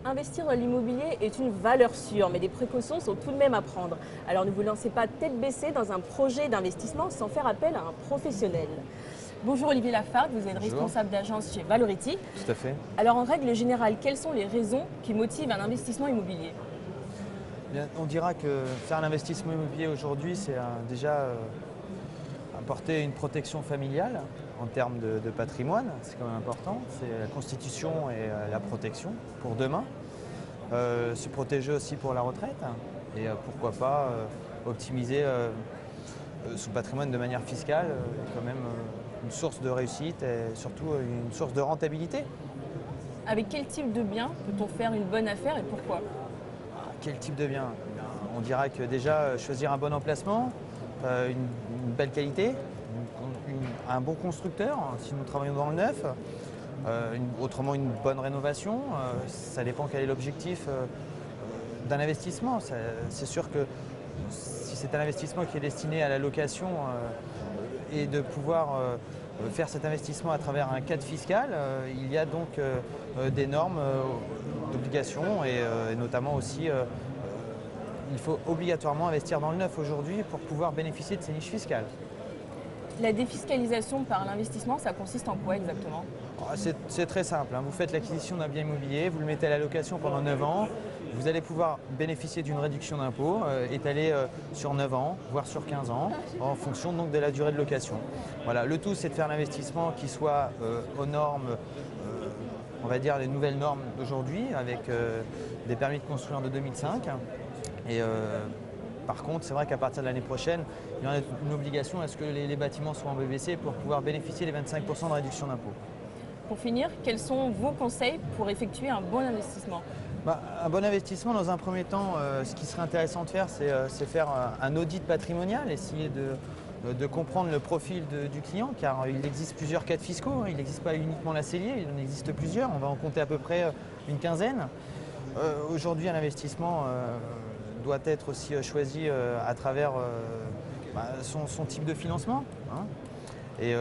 Investir dans l'immobilier est une valeur sûre, mais des précautions sont tout de même à prendre. Alors ne vous lancez pas tête baissée dans un projet d'investissement sans faire appel à un professionnel. Bonjour Olivier Lafargue, vous êtes Bonjour. responsable d'agence chez Valority. Tout à fait. Alors en règle générale, quelles sont les raisons qui motivent un investissement immobilier? Bien, on dira que faire l'investissement immobilier aujourd'hui, c'est déjà apporter une protection familiale en termes de patrimoine, c'est quand même important. C'est la constitution et la protection pour demain. Se protéger aussi pour la retraite et pourquoi pas optimiser son patrimoine de manière fiscale, est quand même une source de réussite et surtout une source de rentabilité. Avec quel type de bien peut-on faire une bonne affaire et pourquoi? Quel type de bien? On dira que déjà choisir un bon emplacement, une belle qualité, un bon constructeur si nous travaillons dans le neuf, autrement une bonne rénovation. Ça dépend quel est l'objectif d'un investissement. C'est sûr que si c'est un investissement qui est destiné à la location et de pouvoir faire cet investissement à travers un cadre fiscal, il y a donc des normes d'obligation et notamment aussi il faut obligatoirement investir dans le neuf aujourd'hui pour pouvoir bénéficier de ces niches fiscales. La défiscalisation par l'investissement, ça consiste en quoi exactement? C'est très simple, hein. Vous faites l'acquisition d'un bien immobilier, vous le mettez à la location pendant 9 ans, vous allez pouvoir bénéficier d'une réduction d'impôt étalée sur 9 ans, voire sur 15 ans, en fonction donc de la durée de location. Voilà, le tout c'est de faire l'investissement qui soit aux normes, on va dire les nouvelles normes d'aujourd'hui, avec des permis de construire de 2005. Et par contre, c'est vrai qu'à partir de l'année prochaine, il y aura une obligation à ce que les bâtiments soient en BBC pour pouvoir bénéficier des 25% de réduction d'impôt. Pour finir, quels sont vos conseils pour effectuer un bon investissement? Un bon investissement, dans un premier temps, ce qui serait intéressant de faire, c'est faire un audit patrimonial, essayer de comprendre le profil du client, car il existe plusieurs cadres fiscaux, hein. Il n'existe pas uniquement la cellier, il en existe plusieurs, on va en compter à peu près une quinzaine. Aujourd'hui, un investissement doit être aussi choisi à travers son type de financement, hein, et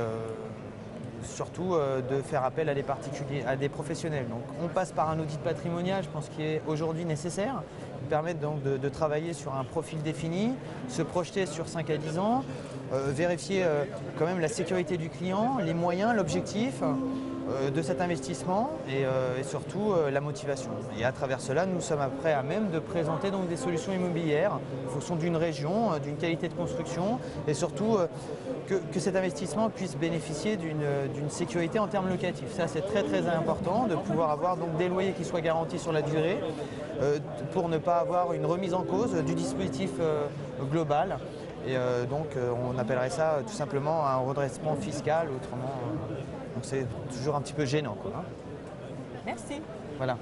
surtout de faire appel à des particuliers, à des professionnels. Donc on passe par un audit patrimonial, je pense, qui est aujourd'hui nécessaire, qui permet donc de travailler sur un profil défini, se projeter sur 5 à 10 ans, vérifier quand même la sécurité du client, les moyens, l'objectif de cet investissement et surtout la motivation. Et à travers cela, nous sommes après à même de présenter donc des solutions immobilières en fonction d'une région, d'une qualité de construction et surtout que cet investissement puisse bénéficier d'une sécurité en termes locatifs. Ça, c'est très très important de pouvoir avoir donc des loyers qui soient garantis sur la durée pour ne pas avoir une remise en cause du dispositif global. Et donc on appellerait ça tout simplement un redressement fiscal, autrement. Donc c'est toujours un petit peu gênant, quoi, hein. Merci. Voilà.